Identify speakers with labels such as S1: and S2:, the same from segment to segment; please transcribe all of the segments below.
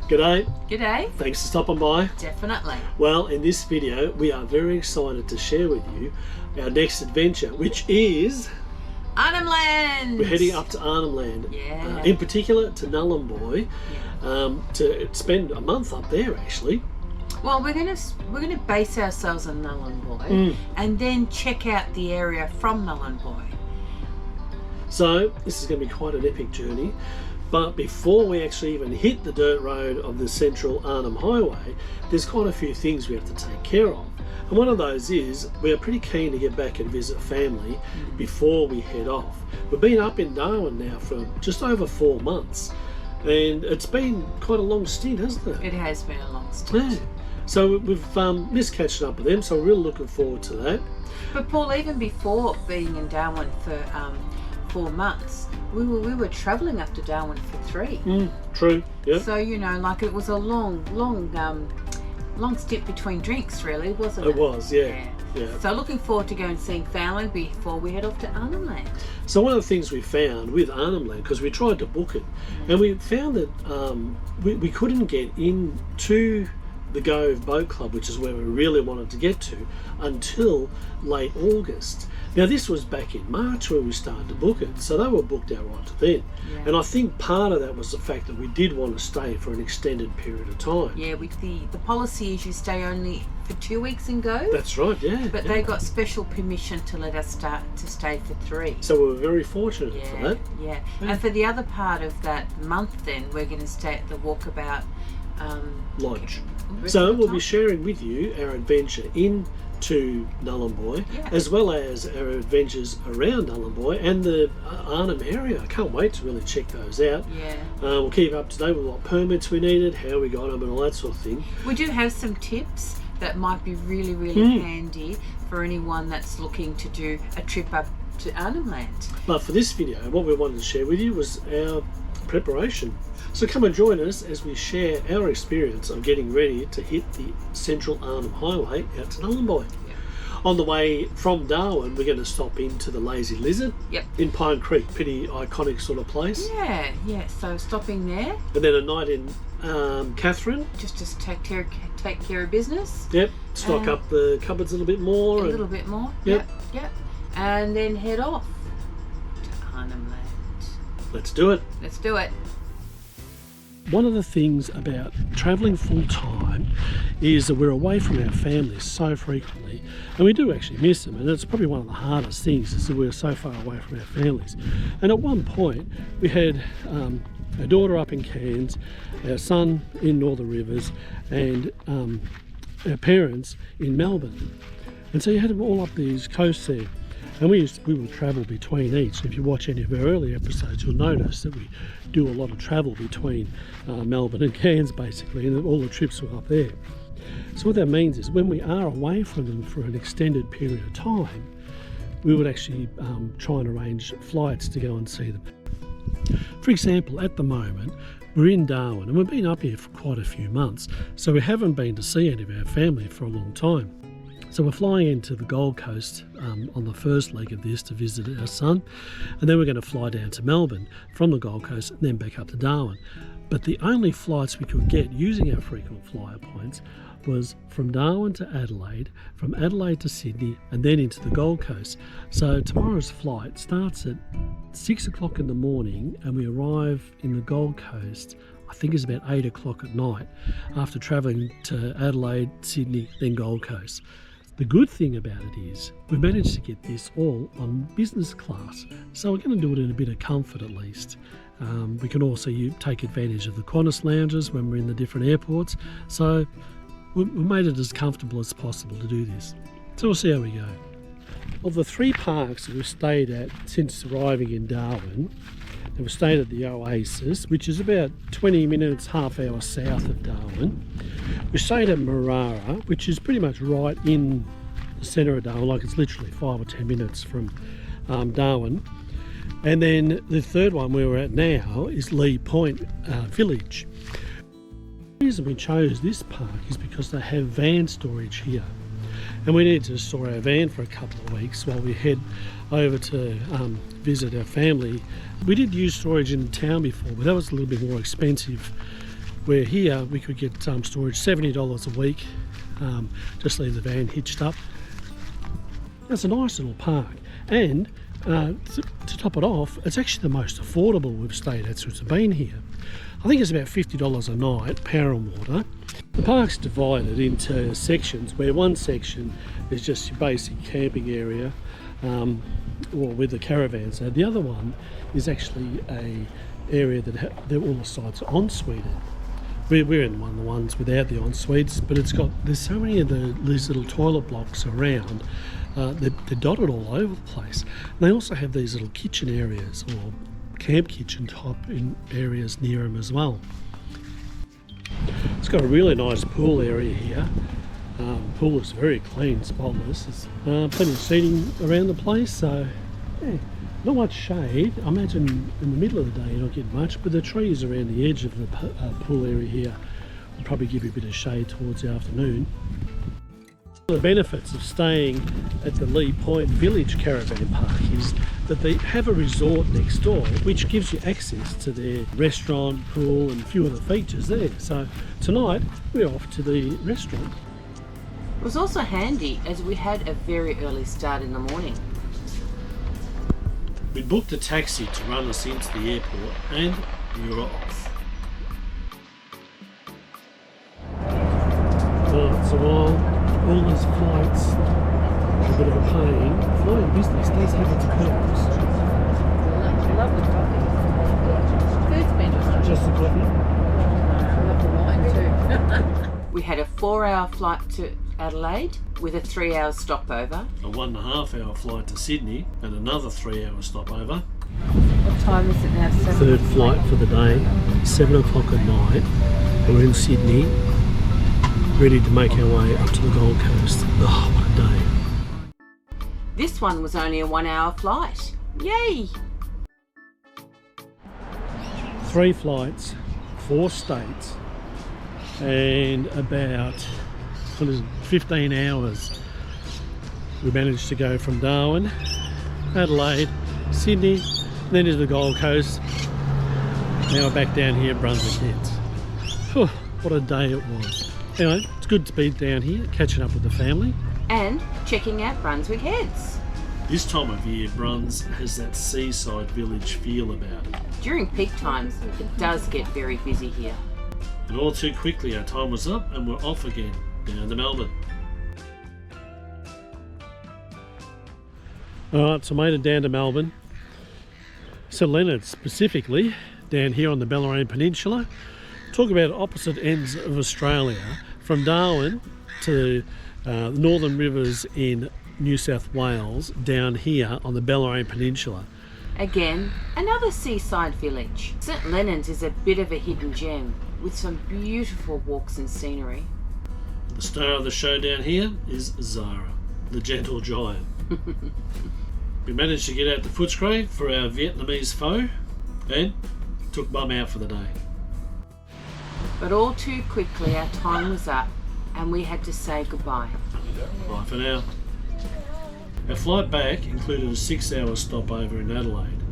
S1: G'day.
S2: G'day.
S1: Thanks for stopping by.
S2: Definitely.
S1: Well, in this video, we are very excited to share with you our next adventure, which is...
S2: Arnhem Land!
S1: We're heading up to Arnhem Land.
S2: Yeah.
S1: In particular to Nhulunbuy, to spend a month up there, actually.
S2: Well, we're gonna base ourselves on Nhulunbuy and then check out the area from Nhulunbuy.
S1: So, this is going to be quite an epic journey. But before we actually even hit the dirt road of the central Arnhem Highway, there's quite a few things we have to take care of. And one of those is, we are pretty keen to get back and visit family before we head off. We've been up in Darwin now for just over 4 months. And it's been quite a long stint, hasn't it?
S2: It has been a long stint.
S1: Yeah. So we've missed catching up with them, so we're really looking forward to that.
S2: But Paul, even before being in Darwin for 4 months, we were travelling up to Darwin for 3.
S1: True, yeah.
S2: So, you know, like it was a long stint between drinks, really, wasn't it?
S1: It was, yeah.
S2: So looking forward to going and seeing family before we head off to Arnhem Land.
S1: So one of the things we found with Arnhem Land, because we tried to book it, and we found that we couldn't get into the Gove Boat Club, which is where we really wanted to get to, until late August. Now this was back in March when we started to book it, so they were booked out right to then. Yeah. And I think part of that was the fact that we did want to stay for an extended period of time.
S2: Yeah, with the policy is you stay only for 2 weeks in Gove.
S1: That's right, yeah.
S2: But they got special permission to let us start to stay for 3.
S1: So we were very fortunate for that.
S2: Yeah, and for the other part of that month then, we're going to stay at the Walkabout
S1: Lodge. So we'll be sharing with you our adventure into Nhulunbuy, as well as our adventures around Nhulunbuy and the Arnhem area. I can't wait to really check those out.
S2: Yeah.
S1: We'll keep up to date with what permits we needed, how we got them and all that sort of thing.
S2: We do have some tips that might be really handy for anyone that's looking to do a trip up to Arnhem Land.
S1: But for this video, what we wanted to share with you was our preparation. So come and join us as we share our experience of getting ready to hit the central Arnhem Highway out to Nhulunbuy. On the way from Darwin, we're going to stop into the Lazy Lizard in Pine Creek, pretty iconic sort of place.
S2: Yeah, so stopping there.
S1: And then a night in Catherine.
S2: Just to take care of business.
S1: Yep, stock up the cupboards a little bit more.
S2: A little bit more, yep. And then head off to Arnhem Land.
S1: Let's do it.
S2: Let's do it.
S1: One of the things about travelling full time is that we're away from our families so frequently, and we do actually miss them, and it's probably one of the hardest things is that we're so far away from our families. And at one point we had our daughter up in Cairns, our son in Northern Rivers, and our parents in Melbourne, and so you had them all up these coasts there. And we would travel between each. If you watch any of our early episodes, you'll notice that we do a lot of travel between Melbourne and Cairns, basically, and all the trips were up there. So what that means is when we are away from them for an extended period of time, we would actually try and arrange flights to go and see them. For example, at the moment, we're in Darwin, and we've been up here for quite a few months, so we haven't been to see any of our family for a long time. So we're flying into the Gold Coast on the first leg of this to visit our son, and then we're going to fly down to Melbourne from the Gold Coast and then back up to Darwin. But the only flights we could get using our frequent flyer points was from Darwin to Adelaide, from Adelaide to Sydney, and then into the Gold Coast. So tomorrow's flight starts at 6 o'clock in the morning, and we arrive in the Gold Coast, I think it's about 8 o'clock at night, after travelling to Adelaide, Sydney, then Gold Coast. The good thing about it is we managed to get this all on business class, so we're going to do it in a bit of comfort at least. We can also take advantage of the Qantas lounges when we're in the different airports, so we've made it as comfortable as possible to do this. So we'll see how we go. Of the 3 parks that we've stayed at since arriving in Darwin, and we've stayed at the Oasis, which is about 20 minutes, half hour south of Darwin. We stayed at Marara, which is pretty much right in the centre of Darwin, like it's literally 5 or 10 minutes from Darwin. And then the third one where we're at now is Lee Point Village. The reason we chose this park is because they have van storage here. And we need to store our van for a couple of weeks while we head over to visit our family. We did use storage in town before, but that was a little bit more expensive where here we could get storage $70 a week, just leave the van hitched up. It's a nice little park, and to top it off, it's actually the most affordable we've stayed at since we've been here. I think it's about $50 a night, power and water. The park's divided into sections, where one section is just your basic camping area, or with the caravans. So the other one is actually a area that all the sites are ensuited. We're in one of the ones without the en-suites, but there's so many of these little toilet blocks around. They're dotted all over the place. And they also have these little kitchen areas, or camp kitchen type in areas near them as well. It's got a really nice pool area here. The pool is very clean, spotless. There's plenty of seating around the place, so yeah, not much shade. I imagine in the middle of the day you don't get much, but the trees around the edge of the pool area here will probably give you a bit of shade towards the afternoon. The benefits of staying at the Lee Point Village Caravan Park is that they have a resort next door which gives you access to their restaurant, pool and a few other features there. So tonight we're off to the restaurant.
S2: It was also handy as we had a very early start in the morning.
S1: We booked a taxi to run us into the airport and we were off. So while all those flights are a bit of a pain, flying business does have its perks.
S2: I love the coffee. Food's been
S1: Just the coffee?
S2: I love the wine too. We had a 4-hour flight to Adelaide with a 3-hour stopover.
S1: A 1.5-hour flight to Sydney and another 3-hour stopover.
S2: What time is it now?
S1: Third flight for the day, 7 o'clock at night. We're in Sydney, ready to make our way up to the Gold Coast. Oh, what a day.
S2: This one was only a 1-hour flight. Yay!
S1: 3 flights, 4 states, and about 15 hours. We managed to go from Darwin, Adelaide, Sydney, then to the Gold Coast. Now we're back down here at Brunswick Heads. Whew, what a day it was. Anyway, it's good to be down here, catching up with the family.
S2: And checking out Brunswick Heads.
S1: This time of year, Bruns has that seaside village feel about it.
S2: During peak times, it does get very busy here.
S1: And all too quickly our time was up and we're off again, down to Melbourne. Alright, so I made it down to Melbourne. St Leonard specifically, down here on the Bellarine Peninsula. Talk about opposite ends of Australia, from Darwin to the northern rivers in New South Wales, down here on the Bellarine Peninsula.
S2: Again, another seaside village. St Leonard's is a bit of a hidden gem with some beautiful walks and scenery.
S1: The star of the show down here is Zara, the gentle giant. We managed to get out to Footscray for our Vietnamese pho and took Mum out for the day.
S2: But all too quickly our time was up and we had to say goodbye.
S1: Bye for now. Our flight back included a 6-hour stopover in Adelaide.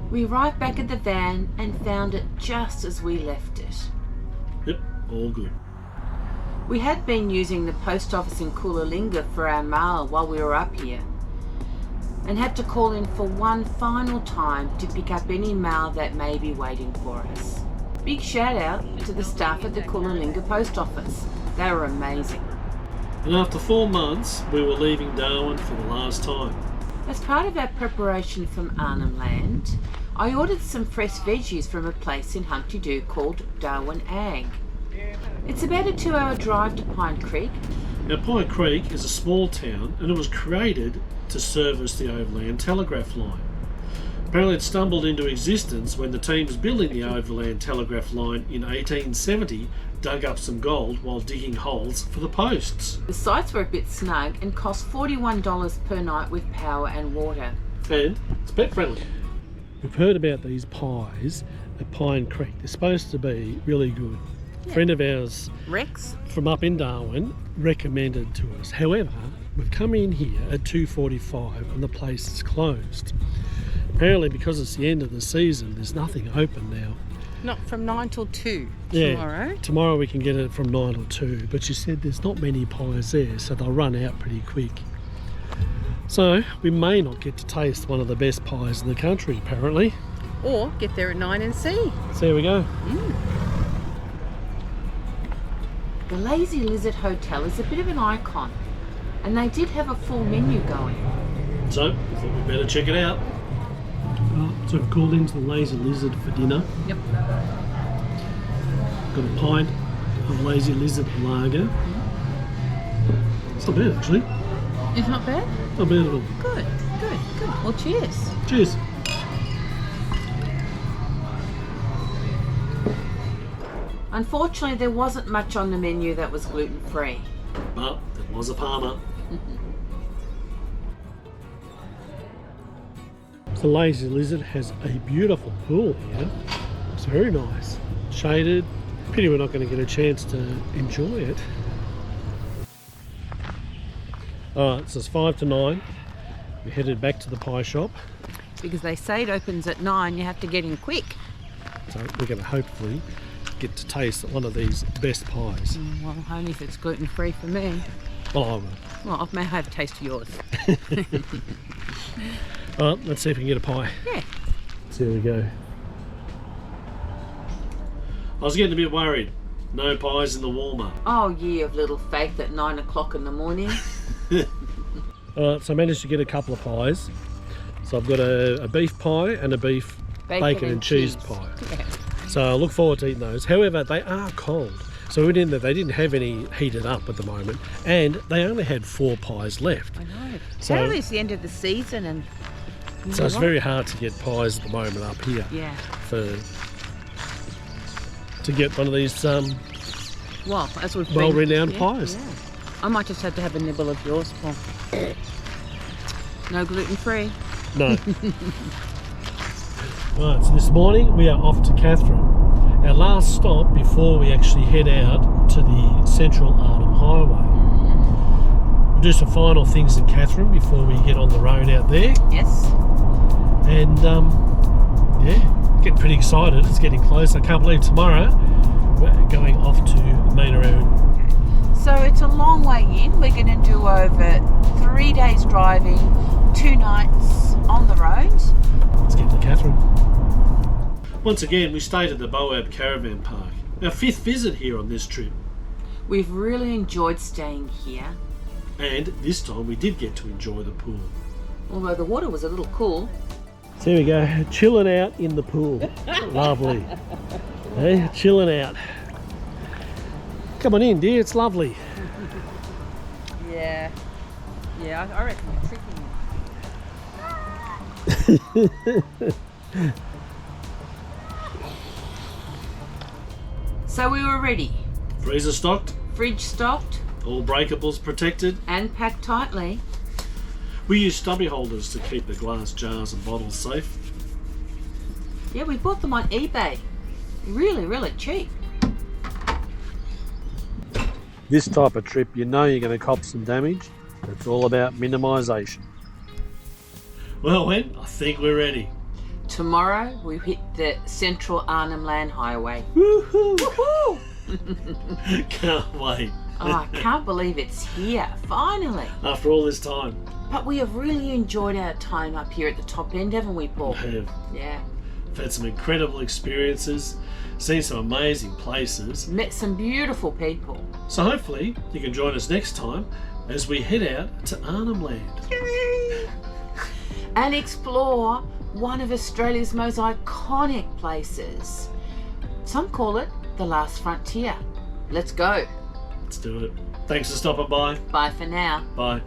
S2: We arrived back at the van and found it just as we left it.
S1: Yep, all good.
S2: We had been using the post office in Nhulunbuy for our mail while we were up here, and had to call in for one final time to pick up any mail that may be waiting for us. Big shout out to the staff at the Nhulunbuy post office. They were amazing.
S1: And after 4 months, we were leaving Darwin for the last time.
S2: As part of our preparation from Arnhem Land, I ordered some fresh veggies from a place in Humpty-Doo called Darwin Ag. It's about a 2-hour drive to Pine Creek.
S1: Now, Pine Creek is a small town and it was created to service the overland telegraph line. Apparently it stumbled into existence when the teams building the overland telegraph line in 1870 dug up some gold while digging holes for the posts.
S2: The sites were a bit snug and cost $41 per night with power and water.
S1: And it's pet friendly. We've heard about these pies at Pine Creek. They're supposed to be really good. A friend of ours,
S2: Rex?
S1: from up in Darwin, recommended to us. However, we've come in here at 2:45 and the place is closed. Apparently because it's the end of the season, there's nothing open now.
S2: Not from 9 till 2
S1: Yeah,
S2: tomorrow.
S1: tomorrow we can get it from 9 till 2, but she said there's not many pies there, so they'll run out pretty quick. So we may not get to taste one of the best pies in the country, apparently.
S2: Or get there at 9 and see.
S1: So there we go.
S2: The Lazy Lizard Hotel is a bit of an icon, and they did have a full menu going.
S1: So I thought we'd better check it out. So we've called into the Lazy Lizard for dinner.
S2: Yep.
S1: Got a pint of Lazy Lizard lager. It's not bad, actually.
S2: It's not bad?
S1: Not bad at all.
S2: Good. Well, cheers.
S1: Cheers.
S2: Unfortunately, there wasn't much on the menu that was gluten-free.
S1: But there was a Palmer. The Lazy Lizard has a beautiful pool here. It's very nice. Shaded. Pity we're not going to get a chance to enjoy it. Alright, so it's 5 to 9. We headed back to the pie shop.
S2: Because they say it opens at 9, you have to get in quick.
S1: So we're going to hopefully get to taste one of these best pies.
S2: Well, only if it's gluten-free for me.
S1: Well, I will.
S2: Well, I may have a taste of yours.
S1: Well, let's see if we can get a pie.
S2: Yeah.
S1: So here we go. I was getting a bit worried. No pies in the warmer.
S2: Oh, ye of little faith at 9 o'clock in the morning.
S1: Alright, so I managed to get a couple of pies. So I've got a beef pie and a beef bacon and cheese pie.
S2: Yeah.
S1: So I look forward to eating those. However, they are cold. So we went in there, they didn't have any heated up at the moment, and they only had 4 pies left.
S2: I know.
S1: So-
S2: Apparently it's the end of the season and...
S1: So it's very hard to get pies at the moment up here.
S2: Yeah.
S1: To get one of these
S2: Well, as we've
S1: well-renowned pies.
S2: Yeah. I might just have to have a nibble of yours, Paul. No gluten-free.
S1: No. Right, so this morning we are off to Catherine. Our last stop before we actually head out to the Central Arnhem Highway. We'll do some final things in Catherine before we get on the road out there.
S2: Yes.
S1: And yeah, getting pretty excited. It's getting close. I can't believe tomorrow we're going off to Mainaroon.
S2: So it's a long way in. We're going to do over 3 days driving, 2 nights on the road.
S1: Let's get to Catherine. Once again, we stayed at the Boab Caravan Park. Our 5th visit here on this trip.
S2: We've really enjoyed staying here.
S1: And this time we did get to enjoy the pool.
S2: Although the water was a little cool.
S1: So here we go, chilling out in the pool. Lovely. Hey, chilling out. Come on in, dear, it's lovely.
S2: Yeah. Yeah, I reckon you're tricking me. So we were ready.
S1: Freezer stocked,
S2: Fridge stocked
S1: all breakables protected.
S2: and packed tightly.
S1: We use stubby holders to keep the glass jars and bottles safe.
S2: Yeah, we bought them on eBay. Really, really cheap.
S1: This type of trip, you know you're going to cop some damage. It's all about minimisation. Well, Wen, I think we're ready.
S2: Tomorrow we hit the Central Arnhem Land Highway.
S1: Woohoo!
S2: Woohoo!
S1: Can't wait.
S2: Oh, I can't believe it's here, finally.
S1: After all this time.
S2: But we have really enjoyed our time up here at the top end, haven't we, Paul?
S1: We have.
S2: Yeah.
S1: We've had some incredible experiences, seen some amazing places.
S2: Met some beautiful people.
S1: So hopefully you can join us next time as we head out to Arnhem Land.
S2: Yay! And explore one of Australia's most iconic places. Some call it the last frontier. Let's go.
S1: Let's do it. Thanks for stopping by.
S2: Bye for now.
S1: Bye.